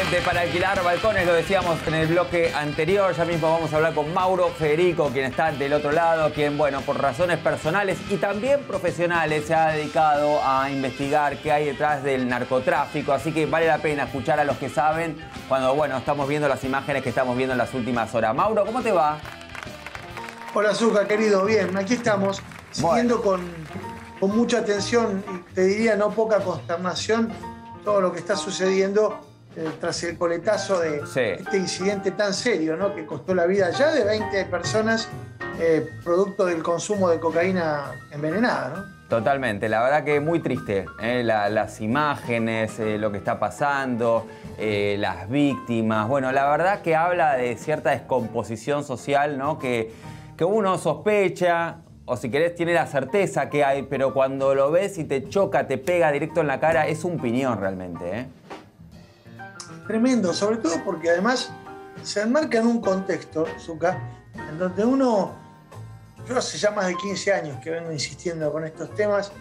gente para alquilar balcones, lo decíamos en el bloque anterior. Ya mismo vamos a hablar con Mauro Federico, quien está del otro lado, quien, bueno, por razones personales y también profesionales se ha dedicado a investigar qué hay detrás del narcotráfico. Así que vale la pena escuchar a los que saben cuando, bueno, estamos viendo las imágenes que estamos viendo en las últimas horas. Mauro, ¿cómo te va? Hola, Zucca, querido. Bien, aquí estamos, siguiendo con mucha atención y te diría no poca consternación todo lo que está sucediendo tras el coletazo de este incidente tan serio, ¿no? Que costó la vida ya de 20 personas producto del consumo de cocaína envenenada, ¿no? Totalmente, la verdad que muy triste, las imágenes, lo que está pasando, las víctimas. Bueno, la verdad que habla de cierta descomposición social, ¿no? Que uno sospecha, o si querés tiene la certeza que hay, pero cuando lo ves y te choca, te pega directo en la cara, es un piñón realmente, ¿eh? Tremendo, sobre todo porque además se enmarca en un contexto, Zucca, en donde yo hace ya más de 15 años que vengo insistiendo con estos temas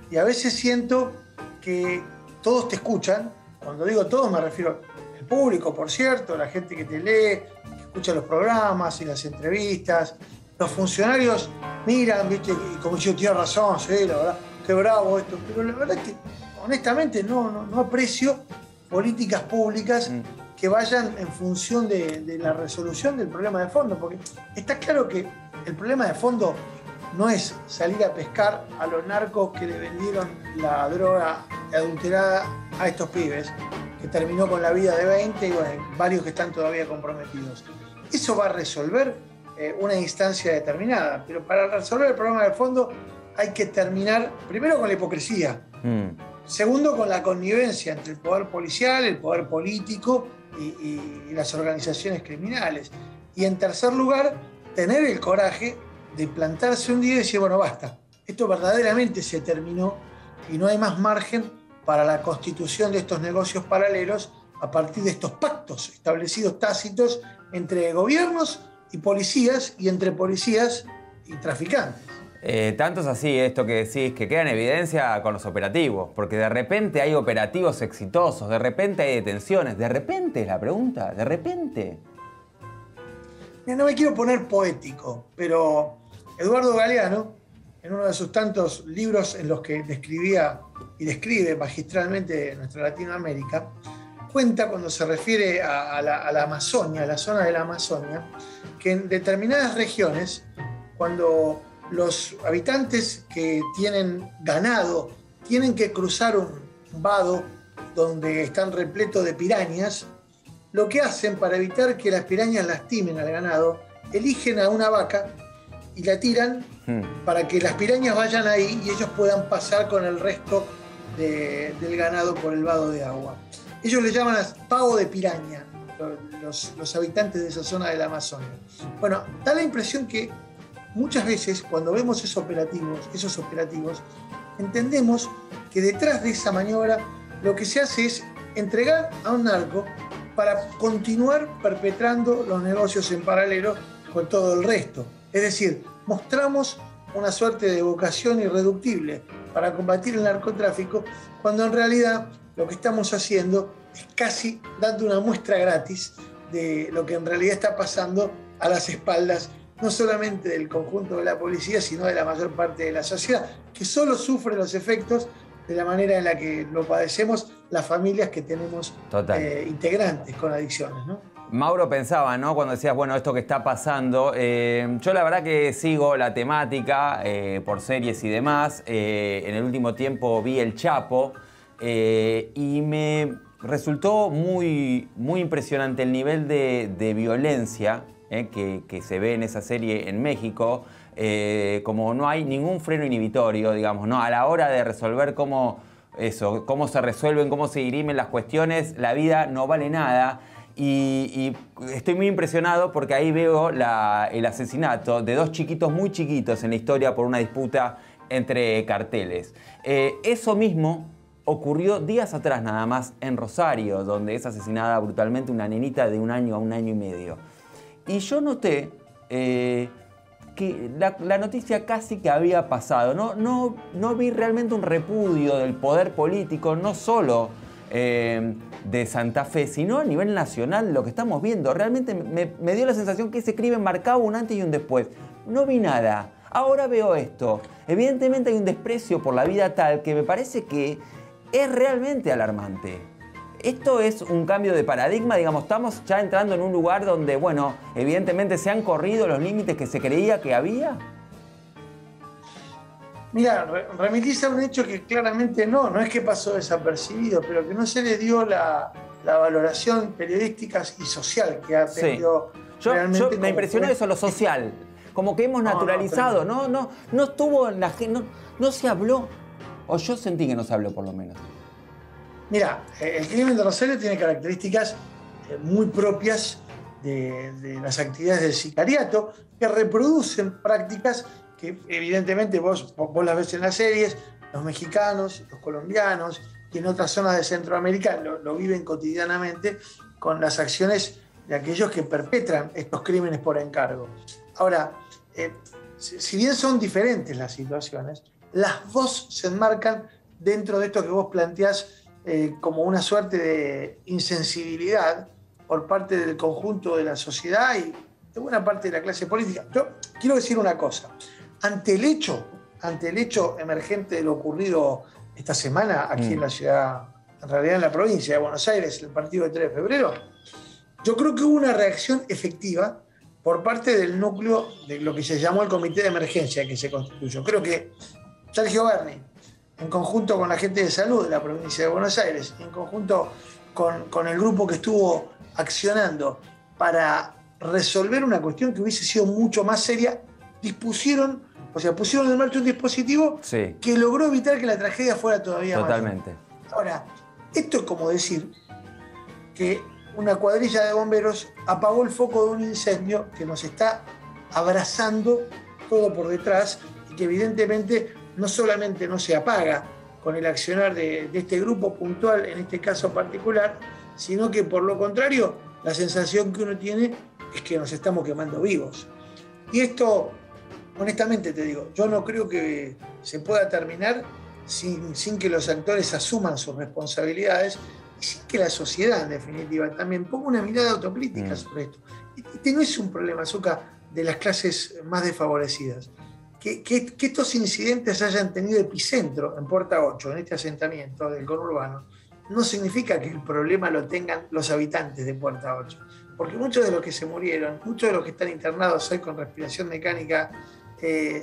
y a veces siento que todos te escuchan. Cuando digo todos me refiero al público, por cierto, la gente que te lee, que escucha los programas y las entrevistas. Los funcionarios miran, ¿viste? Y como yo tiene razón, sí, la verdad, qué bravo esto. Pero la verdad es que, honestamente, no aprecio políticas públicas que vayan en función de la resolución del problema de fondo. Porque está claro que el problema de fondo no es salir a pescar a los narcos que le vendieron la droga adulterada a estos pibes, que terminó con la vida de 20 y bueno, varios que están todavía comprometidos. Eso va a resolver una instancia determinada, pero para resolver el problema de fondo hay que terminar primero con la hipocresía, segundo con la connivencia entre el poder policial, el poder político y las organizaciones criminales, y en tercer lugar tener el coraje de plantarse un día y decir, bueno, basta, esto verdaderamente se terminó y no hay más margen para la constitución de estos negocios paralelos a partir de estos pactos establecidos tácitos entre gobiernos y policías, y entre policías y traficantes. Tanto es así esto que decís, que queda en evidencia con los operativos, porque de repente hay operativos exitosos, de repente hay detenciones, de repente es la pregunta, de repente. Mira, no me quiero poner poético, pero Eduardo Galeano, en uno de sus tantos libros en los que describía y describe magistralmente nuestra Latinoamérica, cuenta cuando se refiere a la Amazonia, a la zona de la Amazonia, que en determinadas regiones, cuando los habitantes que tienen ganado tienen que cruzar un vado donde están repletos de pirañas, lo que hacen para evitar que las pirañas lastimen al ganado, eligen a una vaca y la tiran para que las pirañas vayan ahí y ellos puedan pasar con el resto del ganado por el vado de agua. Ellos le llaman pago de piraña, los habitantes de esa zona de la Amazonia. Bueno, da la impresión que muchas veces cuando vemos esos operativos, entendemos que detrás de esa maniobra lo que se hace es entregar a un narco para continuar perpetrando los negocios en paralelo con todo el resto. Es decir, mostramos una suerte de vocación irreductible para combatir el narcotráfico, cuando en realidad lo que estamos haciendo es casi dando una muestra gratis de lo que en realidad está pasando a las espaldas, no solamente del conjunto de la policía, sino de la mayor parte de la sociedad, que solo sufre los efectos de la manera en la que lo padecemos las familias que tenemos integrantes con adicciones, ¿no? Mauro, pensaba, ¿no? Cuando decías, bueno, esto que está pasando, yo la verdad que sigo la temática por series y demás. En el último tiempo vi El Chapo y me resultó muy impresionante el nivel de violencia que se ve en esa serie en México. Como no hay ningún freno inhibitorio, digamos, ¿no? A la hora de resolver cómo se resuelven, cómo se dirimen las cuestiones, la vida no vale nada. Y estoy muy impresionado porque ahí veo el asesinato de dos chiquitos muy chiquitos en la historia por una disputa entre carteles. Eso mismo ocurrió días atrás nada más en Rosario, donde es asesinada brutalmente una nenita de 1 año a 1 año y medio. Y yo noté que la noticia casi que había pasado. No vi realmente un repudio del poder político, no solo de Santa Fe, sino a nivel nacional, lo que estamos viendo. Realmente me dio la sensación que ese crimen marcaba un antes y un después. No vi nada. Ahora veo esto. Evidentemente hay un desprecio por la vida tal que me parece que es realmente alarmante. Esto es un cambio de paradigma, digamos, estamos ya entrando en un lugar donde, bueno, evidentemente se han corrido los límites que se creía que había. Mira, remitís a un hecho que claramente no es que pasó desapercibido, pero que no se le dio la valoración periodística y social que ha tenido realmente. Me impresionó eso, lo social. Como que hemos naturalizado, no estuvo en la gente, no se habló, o yo sentí que no se habló por lo menos. Mira, el crimen de Rosario tiene características muy propias de las actividades del sicariato, que reproducen prácticas que evidentemente vos las ves en las series, los mexicanos, los colombianos y en otras zonas de Centroamérica lo viven cotidianamente con las acciones de aquellos que perpetran estos crímenes por encargo. Ahora, si bien son diferentes las situaciones, las dos se enmarcan dentro de esto que vos planteás como una suerte de insensibilidad por parte del conjunto de la sociedad y de buena parte de la clase política. Yo quiero decir una cosa. Ante el hecho emergente de lo ocurrido esta semana aquí en la ciudad, en realidad en la provincia de Buenos Aires, el partido del 3 de febrero, yo creo que hubo una reacción efectiva por parte del núcleo de lo que se llamó el Comité de Emergencia que se constituyó. Creo que Sergio Berni, en conjunto con la gente de salud de la provincia de Buenos Aires, en conjunto con el grupo que estuvo accionando para resolver una cuestión que hubiese sido mucho más seria, pusieron en marcha un dispositivo que logró evitar que la tragedia fuera todavía Totalmente. Mayor. Ahora, esto es como decir que una cuadrilla de bomberos apagó el foco de un incendio que nos está abrazando todo por detrás y que evidentemente no solamente no se apaga con el accionar de este grupo puntual, en este caso particular, sino que por lo contrario, la sensación que uno tiene es que nos estamos quemando vivos. Y esto, honestamente te digo, yo no creo que se pueda terminar sin que los actores asuman sus responsabilidades y sin que la sociedad, en definitiva, también ponga una mirada autocrítica sobre esto. Este no es un problema, Zucca, de las clases más desfavorecidas. Que estos incidentes hayan tenido epicentro en Puerta 8, en este asentamiento del conurbano, no significa que el problema lo tengan los habitantes de Puerta 8. Porque muchos de los que se murieron, muchos de los que están internados hoy con respiración mecánica,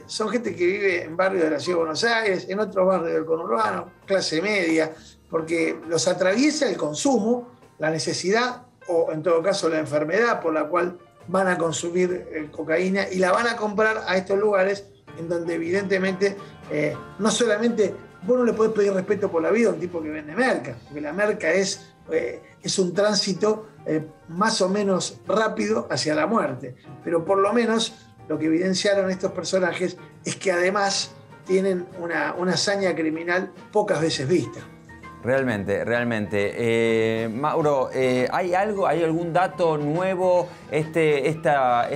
son gente que vive en barrios de la Ciudad de Buenos Aires, en otros barrios del conurbano, clase media, porque los atraviesa el consumo, la necesidad o en todo caso la enfermedad por la cual van a consumir cocaína y la van a comprar a estos lugares en donde evidentemente no solamente vos no le podés pedir respeto por la vida a un tipo que vende merca, porque la merca es un tránsito más o menos rápido hacia la muerte, pero por lo menos lo que evidenciaron estos personajes es que además tienen una hazaña criminal pocas veces vista. Realmente, realmente. Mauro, ¿hay algún dato nuevo? Esta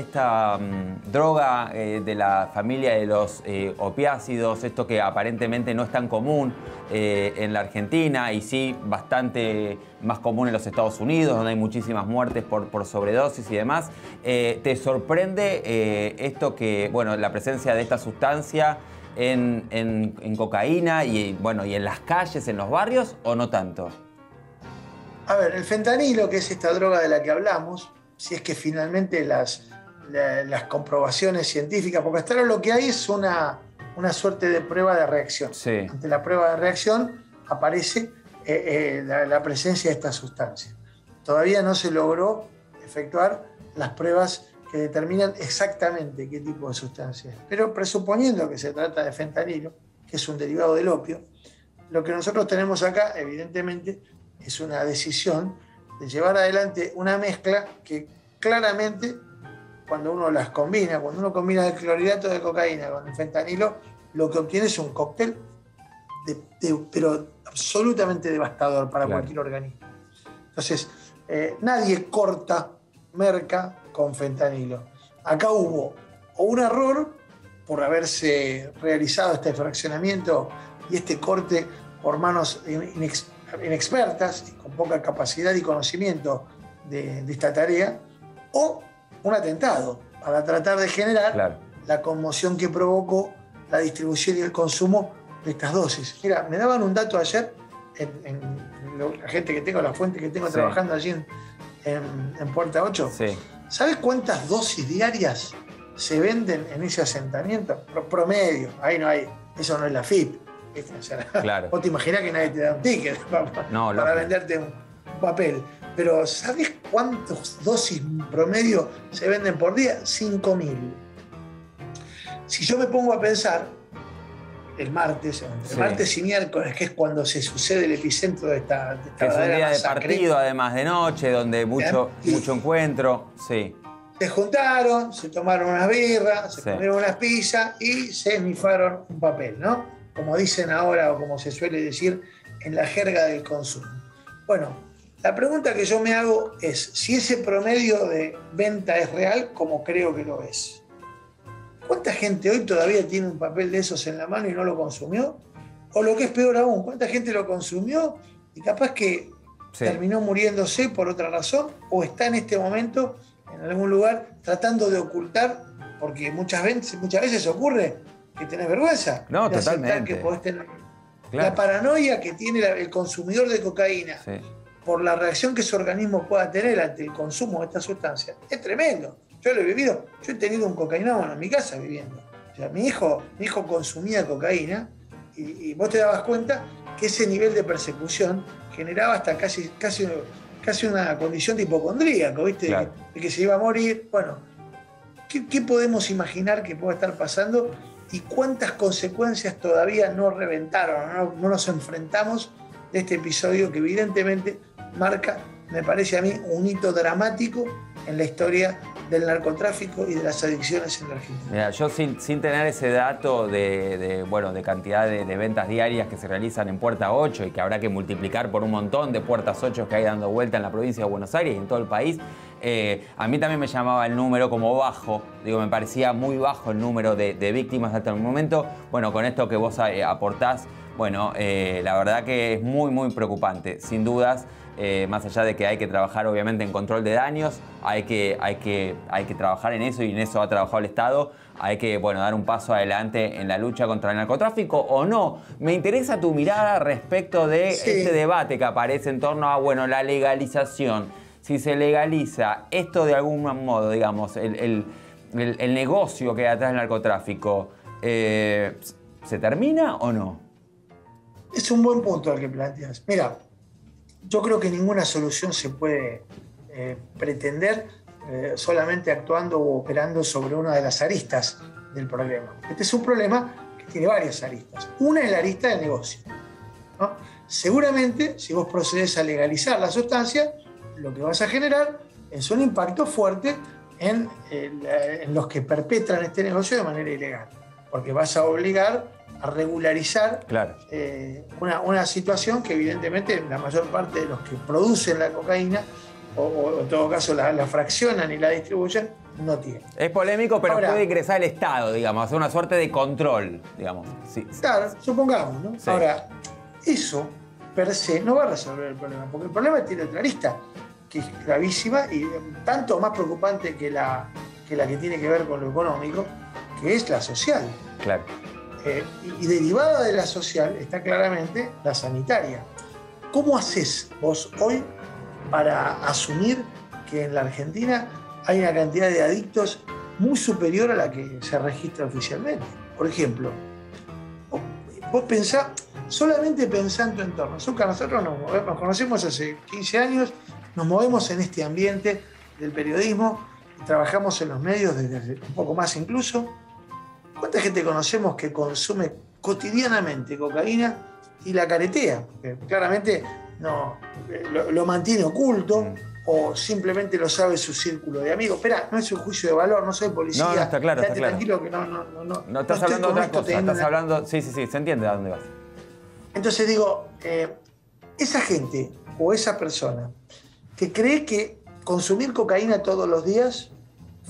droga de la familia de los opiácidos, esto que aparentemente no es tan común en la Argentina y sí bastante más común en los Estados Unidos, donde hay muchísimas muertes por sobredosis y demás. ¿Te sorprende esto que, bueno, la presencia de esta sustancia en cocaína y en las calles, en los barrios, o no tanto? A ver, el fentanilo, que es esta droga de la que hablamos, si es que finalmente las comprobaciones científicas, porque hasta ahora lo que hay es una suerte de prueba de reacción. Sí. Ante la prueba de reacción aparece la presencia de esta sustancia. Todavía no se logró efectuar las pruebas que determinan exactamente qué tipo de sustancia es. Pero presuponiendo que se trata de fentanilo, que es un derivado del opio, lo que nosotros tenemos acá, evidentemente, es una decisión de llevar adelante una mezcla que claramente, cuando uno las combina, cuando uno combina el clorhidrato de cocaína con el fentanilo, lo que obtiene es un cóctel pero absolutamente devastador para cualquier organismo. Entonces, nadie corta merca con fentanilo. Acá hubo o un error por haberse realizado este fraccionamiento y este corte por manos inexpertas y con poca capacidad y conocimiento de esta tarea, o un atentado para tratar de generar la conmoción que provocó la distribución y el consumo de estas dosis. Mira, me daban un dato ayer en la gente que tengo, la fuente que tengo trabajando allí en Puerta 8. ¿Sabes cuántas dosis diarias se venden en ese asentamiento? Promedio, ahí no hay, eso no es la FIP. O sea, vos te imaginás que nadie te da un ticket para venderte un papel. Pero ¿sabés cuántas dosis promedio se venden por día? 5.000. Si yo me pongo a pensar, el martes y miércoles, que es cuando se sucede el epicentro de esta que es un día masacre, de partido, además de noche, donde mucho encuentro. Sí. Se juntaron, se tomaron unas birras, se comieron unas pizzas y se esnifaron un papel, ¿no? Como dicen ahora, o como se suele decir en la jerga del consumo. Bueno, la pregunta que yo me hago es si ese promedio de venta es real, como creo que lo es. ¿Cuánta gente hoy todavía tiene un papel de esos en la mano y no lo consumió? O lo que es peor aún, ¿cuánta gente lo consumió y capaz que terminó muriéndose por otra razón o está en este momento en algún lugar tratando de ocultar, porque muchas veces ocurre que tenés vergüenza de aceptar que podés tener la paranoia que tiene el consumidor de cocaína por la reacción que su organismo pueda tener ante el consumo de esta sustancia. Es tremendo. Yo lo he vivido. Yo he tenido un cocainómano en mi casa viviendo. O sea, mi hijo consumía cocaína y vos te dabas cuenta que ese nivel de persecución generaba hasta casi una condición de hipocondríaco, ¿viste? De que se iba a morir. Bueno, ¿qué podemos imaginar que pueda estar pasando y cuántas consecuencias todavía no reventaron, no nos enfrentamos de este episodio que evidentemente marca, me parece a mí, un hito dramático en la historia del narcotráfico y de las adicciones en la Argentina? Mira, yo sin tener ese dato de cantidad de ventas diarias que se realizan en Puerta 8 y que habrá que multiplicar por un montón de Puertas 8 que hay dando vuelta en la provincia de Buenos Aires y en todo el país, a mí también me llamaba el número como bajo. Digo, me parecía muy bajo el número de víctimas hasta el momento. Bueno, con esto que vos aportás, bueno, la verdad que es muy, muy preocupante, sin dudas. Más allá de que hay que trabajar obviamente en control de daños, hay que trabajar en eso y en eso ha trabajado el Estado. Hay que dar un paso adelante en la lucha contra el narcotráfico o no. Me interesa tu mirada respecto de este debate que aparece en torno a la legalización. Si se legaliza esto de algún modo, digamos, el negocio que hay atrás del narcotráfico, ¿se termina o no? Es un buen punto el que planteas. Mira, yo creo que ninguna solución se puede pretender solamente actuando o operando sobre una de las aristas del problema. Este es un problema que tiene varias aristas. Una es la arista del negocio, ¿no? Seguramente, si vos procedés a legalizar la sustancia, lo que vas a generar es un impacto fuerte en los que perpetran este negocio de manera ilegal, porque vas a obligar a regularizar una situación que evidentemente la mayor parte de los que producen la cocaína o en todo caso la fraccionan y la distribuyen no tienen. Es polémico, pero ahora, puede ingresar el Estado, digamos, hacer una suerte de control, digamos. Claro, supongamos, ¿no? Sí. Ahora, eso per se no va a resolver el problema, porque el problema tiene otra arista, que es gravísima y tanto más preocupante que la que tiene que ver con lo económico, que es la social. Claro. Y derivada de la social está claramente la sanitaria. ¿Cómo haces vos hoy para asumir que en la Argentina hay una cantidad de adictos muy superior a la que se registra oficialmente? Por ejemplo, vos pensá, solamente pensá en tu entorno. Nosotros nos conocemos hace 15 años, nos movemos en este ambiente del periodismo, y trabajamos en los medios desde un poco más incluso. ¿Cuánta gente conocemos que consume cotidianamente cocaína y la caretea? Porque claramente no, lo mantiene oculto o simplemente lo sabe su círculo de amigos. Espera, no es un juicio de valor, no soy policía. No, está claro, está claro. Tranquilo que no estás hablando de otra cosa, estás hablando... Sí, se entiende a dónde vas. Entonces digo, esa gente o esa persona que cree que consumir cocaína todos los días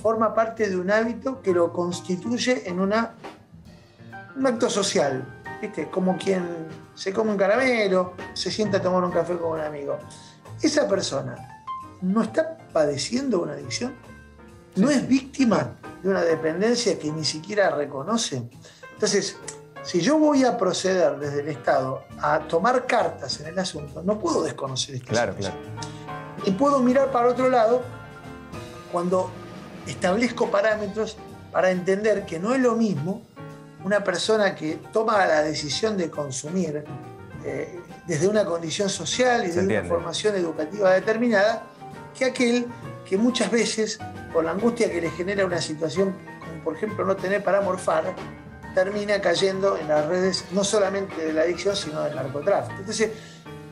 forma parte de un hábito que lo constituye en un acto social, ¿viste? Como quien se come un caramelo, se sienta a tomar un café con un amigo. Esa persona no está padeciendo una adicción, no es víctima de una dependencia que ni siquiera reconoce. Entonces, si yo voy a proceder desde el Estado a tomar cartas en el asunto, no puedo desconocer esta situación. Y puedo mirar para otro lado cuando establezco parámetros para entender que no es lo mismo una persona que toma la decisión de consumir desde una condición social y desde una formación educativa determinada, que aquel que muchas veces, por la angustia que le genera una situación, como por ejemplo no tener para morfar, termina cayendo en las redes no solamente de la adicción, sino del narcotráfico. Entonces,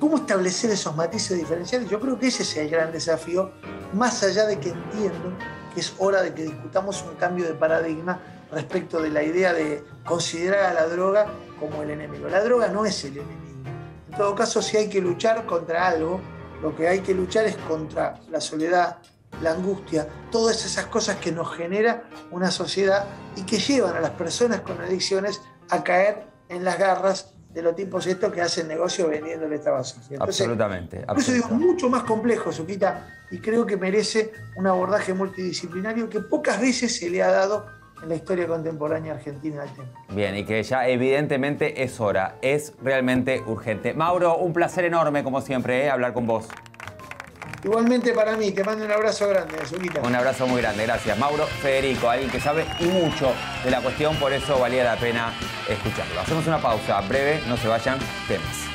¿cómo establecer esos matices diferenciales? Yo creo que ese es el gran desafío, más allá de que entiendo que es hora de que discutamos un cambio de paradigma respecto de la idea de considerar a la droga como el enemigo. La droga no es el enemigo. En todo caso, si hay que luchar contra algo, lo que hay que luchar es contra la soledad, la angustia, todas esas cosas que nos genera una sociedad y que llevan a las personas con adicciones a caer en las garras de los tipos estos que hacen negocio vendiéndole esta basura. Entonces, absolutamente. Por eso digo, mucho más complejo, Zuquita, y creo que merece un abordaje multidisciplinario que pocas veces se le ha dado en la historia contemporánea argentina al tema. Bien, y que ya evidentemente es hora, es realmente urgente. Mauro, un placer enorme, como siempre, hablar con vos. Igualmente para mí, te mando un abrazo grande, Zuquita. Un abrazo muy grande, gracias. Mauro Federico, alguien que sabe y mucho de la cuestión, por eso valía la pena escucharlo. Hacemos una pausa breve, no se vayan, temas.